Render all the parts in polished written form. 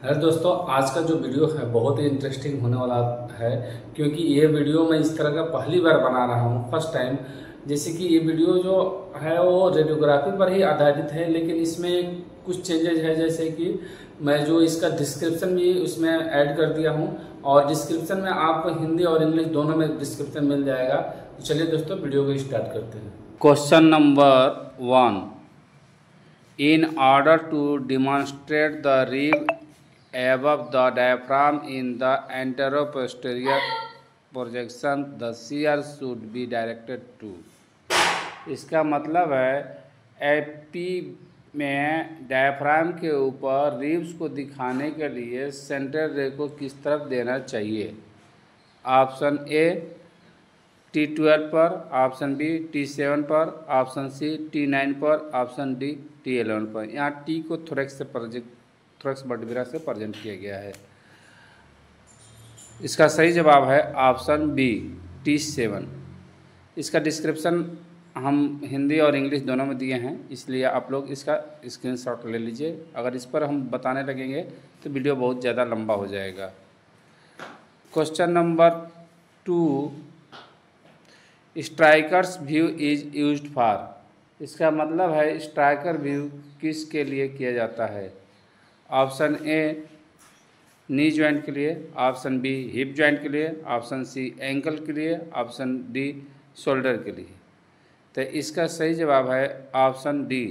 Hello दोस्तों, आज का जो वीडियो है बहुत ही इंटरेस्टिंग होने वाला है। क्योंकि ये वीडियो मैं इस तरह का पहली बार बना रहा हूँ, फर्स्ट टाइम। जैसे कि ये वीडियो जो है वो रेडियोग्राफी पर ही आधारित है, लेकिन इसमें कुछ चेंजेज है। जैसे कि मैं जो इसका डिस्क्रिप्शन भी उसमें ऐड कर दिया हूँ, और डिस्क्रिप्शन में आपको हिंदी और इंग्लिश दोनों में डिस्क्रिप्शन मिल जाएगा। तो चलिए दोस्तों, वीडियो को स्टार्ट करते हैं। Question number 1। In order to demonstrate the rib above the diaphragm in the anteroposterior projection, the shear should be directed to। इसका मतलब है एपी में डायफ्राम के ऊपर रिब्स को दिखाने के लिए सेंट्रल रे को किस तरफ देना चाहिए। ऑप्शन ए T12 पर, ऑप्शन बी T7 पर, ऑप्शन सी T9 पर, ऑप्शन डी T11 पर। यहाँ टी को थोरेक्स वर्टिब्रा से प्रेजेंट किया गया है। इसका सही जवाब है ऑप्शन बी T7। इसका डिस्क्रिप्शन हम हिंदी और इंग्लिश दोनों में दिए हैं, इसलिए आप लोग इसका स्क्रीनशॉट ले लीजिए। अगर इस पर हम बताने लगेंगे तो वीडियो बहुत ज़्यादा लंबा हो जाएगा। Question number 2। Strikers view is used for. इसका मतलब है स्ट्राइकर व्यू किस के लिए किया जाता है। ऑप्शन ए नी जॉइंट के लिए, ऑप्शन बी हिप जॉइंट के लिए, ऑप्शन सी एंकल के लिए, ऑप्शन डी शोल्डर के लिए। तो इसका सही जवाब है ऑप्शन डी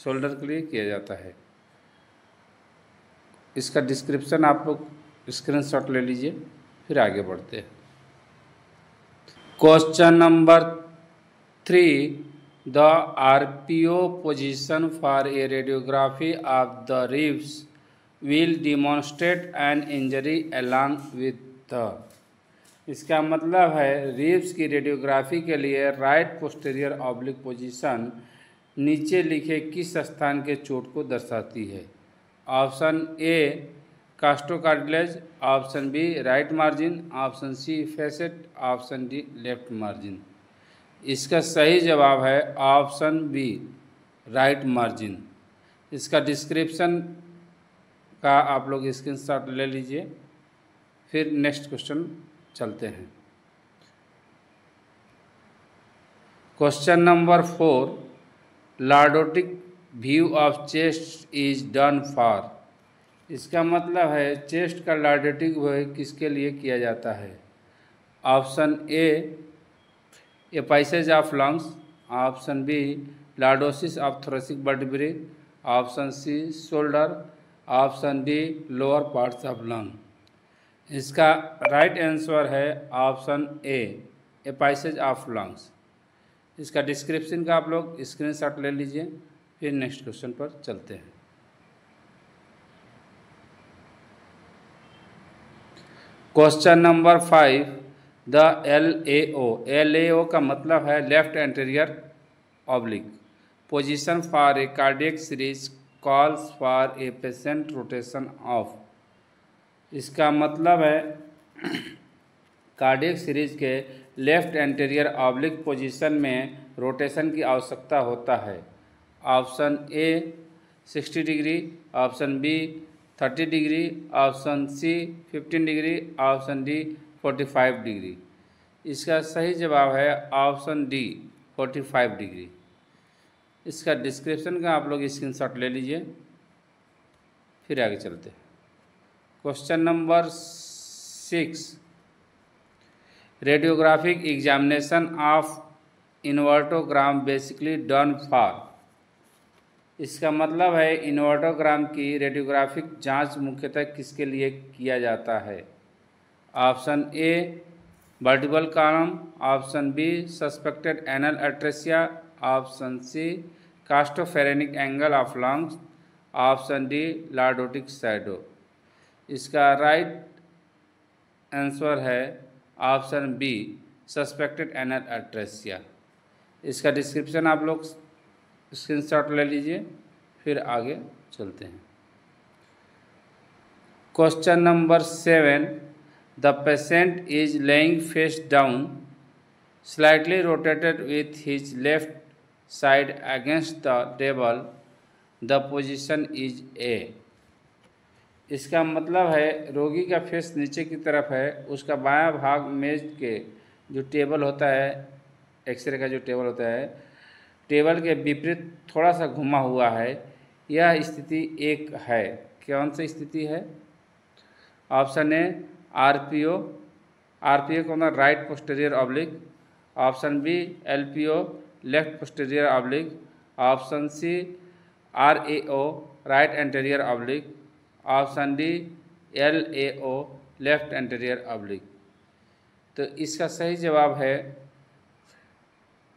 शोल्डर के लिए किया जाता है। इसका डिस्क्रिप्शन आप लोग स्क्रीनशॉट ले लीजिए, फिर आगे बढ़ते हैं। Question number 3। The RPO position for a radiography of the ribs will demonstrate an injury along with the। इसका मतलब है रिब्स की रेडियोग्राफी के लिए राइट पोस्टीरियर ऑब्लिक पोजीशन नीचे लिखे किस स्थान के चोट को दर्शाती है। Option A costocartilage, option B right margin, option C facet, option D left margin. इसका सही जवाब है ऑप्शन बी राइट मार्जिन। इसका डिस्क्रिप्शन का आप लोग स्क्रीनशॉट ले लीजिए, फिर नेक्स्ट क्वेश्चन चलते हैं। Question number 4। Lordotic view of chest is done for. इसका मतलब है चेस्ट का लॉर्डोटिक व्यू किसके लिए किया जाता है। Option A apices of lungs, option B lordosis of thoracic vertebrae, option C shoulder, option D lower parts of lung. इसका राइट आंसर है option A apices of lungs. इसका डिस्क्रिप्शन का आप लोग स्क्रीनशॉट ले लीजिए, फिर नेक्स्ट क्वेश्चन पर चलते हैं। Question number 5। द LAO का मतलब है left anterior oblique position for a cardiac series calls for a patient rotation of. इसका मतलब है कार्डियक सीरीज के लेफ्ट एंटीरियर ऑब्लिक पोजीशन में रोटेशन की आवश्यकता होता है। Option A 60 degree, option B 30 degree, option C 15 degree, option D 45 degree. इसका सही जवाब है ऑप्शन डी 45 डिग्री। इसका डिस्क्रिप्शन का आप लोग स्क्रीनशॉट ले लीजिए, फिर आगे चलते हैं। Question number 6। Radiographic examination of invertogram basically done for. इसका मतलब है इन्वर्टोग्राम की रेडियोग्राफिक जांच मुख्यतः किसके लिए किया जाता है। Option A vertebral column, option B suspected anal atresia, option C costophrenic angle of lungs, option D lordotic shadow. इसका राइट आंसर है option B suspected anal atresia. इसका डिस्क्रिप्शन आप लोग स्क्रीनशॉट ले लीजिए, फिर आगे चलते हैं। Question number 7। The patient is laying face down slightly rotated with his left side against the table, the position is a. इसका मतलब है रोगी का फेस नीचे की तरफ है, उसका बायां भाग मेज के जो टेबल होता है, एक्सरे का जो टेबल होता है, टेबल के विपरीत थोड़ा सा घुमा हुआ है। यह स्थिति एक है। कौन सी स्थिति है? ऑप्शन ए आरपीओ, आरपीओ का मतलब right posterior oblique. Option B LPO, left posterior oblique. Option C RAO, right anterior oblique. Option D LAO, left anterior oblique. तो इसका सही जवाब है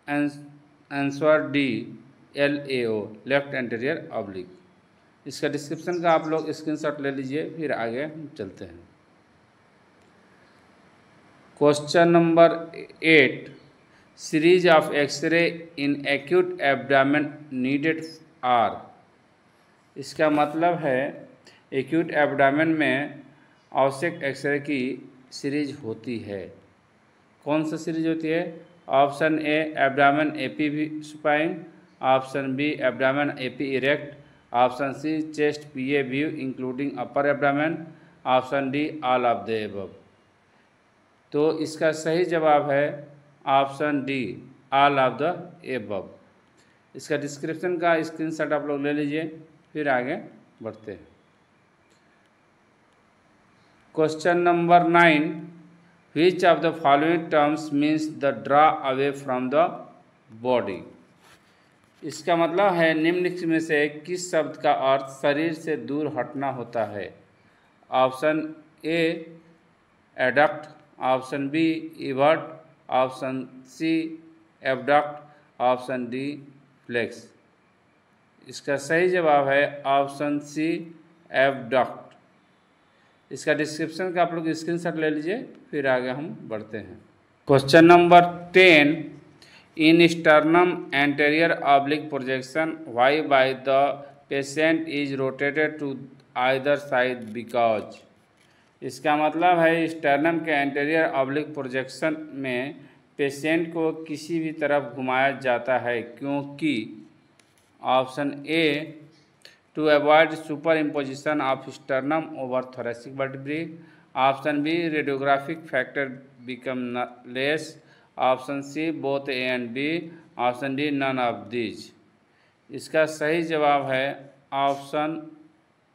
answer D LAO, left anterior oblique. इसका डिस्क्रिप्शन का आप लोग स्क्रीनशॉट ले लीजिए, फिर आगे हम चलते हैं। Question number 8, series of x-ray in acute abdomen needed are. इसका मतलब है एक्यूट एब्डामेन में आवश्यक एक्सरे की सीरीज होती है। कौन सा सीरीज होती है? Option A abdomen AP supine, option B abdomen AP erect, option C chest PA view including upper abdomen, option D all of the above. तो इसका सही जवाब है option D all of the above. इसका description का screenshot आप लोग ले लीजिए, फिर आगे बढ़ते हैं। Question number 9, which of the following terms means the draw away from the body. इसका मतलब है निम्नलिखित में से किस शब्द का अर्थ शरीर से दूर हटना होता है? Option A adduct, option B evert, option C abduct, option D flex. इसका सही जवाब है ऑप्शन सी एबडक्ट। इसका डिस्क्रिप्शन का आप लोग स्क्रीनशॉट ले लीजिए, फिर आगे हम बढ़ते हैं। Question number 10, in sternum anterior oblique projection why by the patient is rotated to either side because. इसका मतलब है स्टर्नम के एंटीरियर ऑब्लिक प्रोजेक्शन में पेशेंट को किसी भी तरफ घुमाया जाता है क्योंकि option A to avoid superimposition of sternum over thoracic vertebrae, option B radiographic factor become less, option C both A and B, option D none of these. इसका सही जवाब है option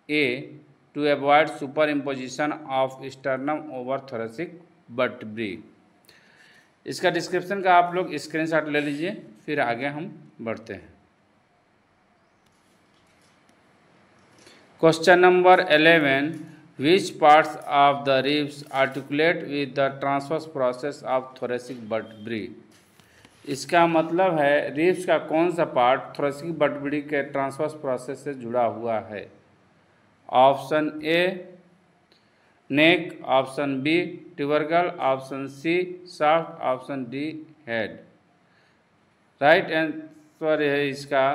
A to avoid superimposition of sternum over thoracic vertebrae. इसका description का आप लोग screenshot ले लीजिए, फिर आगे हम बढ़ते हैं। Question number 11, which parts of the ribs articulate with the transverse process of thoracic vertebrae. इसका मतलब है रिब्स का कौन सा पार्ट थोरेसिक वर्टिब्रे के ट्रांसवर्स प्रोसेस से जुड़ा हुआ है? Option A neck, option B tubercle, option C shaft, option D head. Right answer है इसका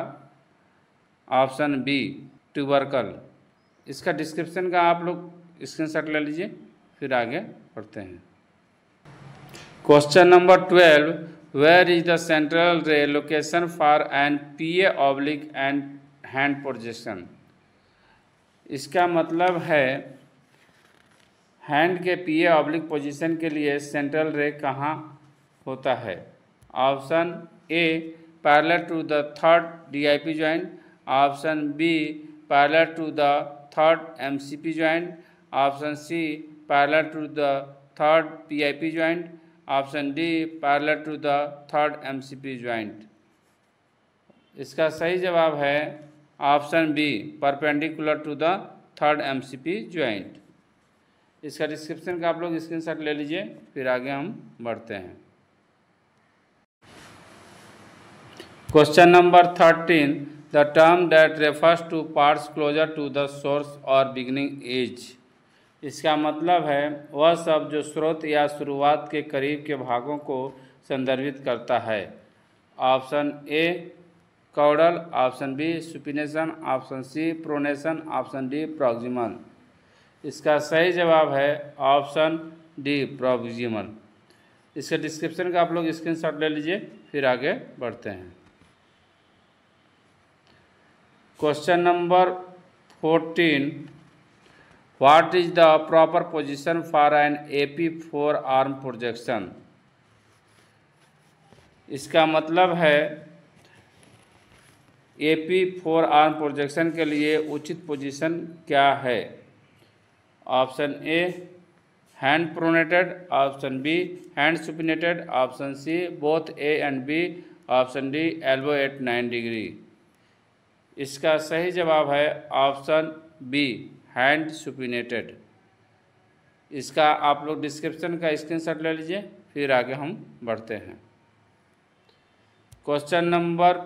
ऑप्शन बी ट्यूबरकल। इसका डिस्क्रिप्शन का आप लोग स्क्रीनशॉट ले लीजिए, फिर आगे बढ़ते हैं। Question number 12, where is the central ray location for an PA oblique and hand projection. इसका मतलब है हैंड के पीए ऑब्लिक पोजीशन के लिए सेंट्रल रे कहाँ होता है? Option A parallel to the third DIP joint, option B parallel to the third MCP joint, option C parallel to the third PIP joint, option D parallel to the third MCP joint. इसका सही जवाब है option B perpendicular to the third MCP joint. इसका description का आप लोग screenshot ले लीजिए, फिर आगे हम बढ़ते हैं। Question number 13, the term that refers to parts closer to the source और बिगिनिंग एज। इसका मतलब है वह शब्द जो स्रोत या शुरुआत के करीब के भागों को संदर्भित करता है। Option A caudal, option B supination, option C pronation, option D proximal. इसका सही जवाब है ऑप्शन डी प्रॉक्सिमल। इसके डिस्क्रिप्शन का आप लोग स्क्रीनशॉट ले लीजिए, फिर आगे बढ़ते हैं। Question number 14, what is the proper position for an AP forearm projection. इसका मतलब है AP फोर आर्म प्रोजेक्शन के लिए उचित पोजीशन क्या है। Option A hand pronated, option B hand supinated, option C both A and B, option D elbow at 9 degree. इसका सही जवाब है ऑप्शन बी हैंड सुपिनेटेड। इसका आप लोग डिस्क्रिप्शन का स्क्रीनशॉट ले लीजिए, फिर आगे हम बढ़ते हैं। Question number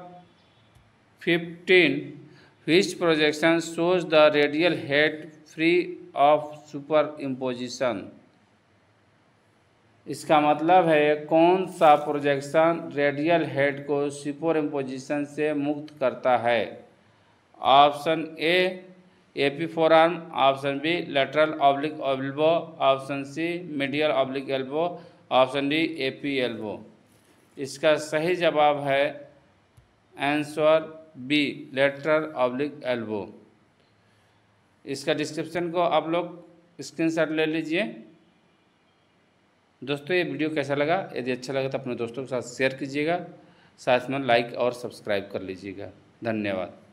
15, which projection shows the radial head free of superimposition. इसका मतलब है कौन सा प्रोजेक्शन रेडियल हेड को सुपर इम्पोजिशन से मुक्त करता है। Option A AP forearm, option B lateral oblique elbow, option C medial oblique elbow, option D AP elbow. इसका सही जवाब है answer B lateral oblique elbow. इसका डिस्क्रिप्शन को आप लोग स्क्रीनशॉट ले लीजिए। दोस्तों ये वीडियो कैसा लगा, यदि अच्छा लगा तो अपने दोस्तों के साथ शेयर कीजिएगा, साथ में लाइक और सब्सक्राइब कर लीजिएगा। धन्यवाद।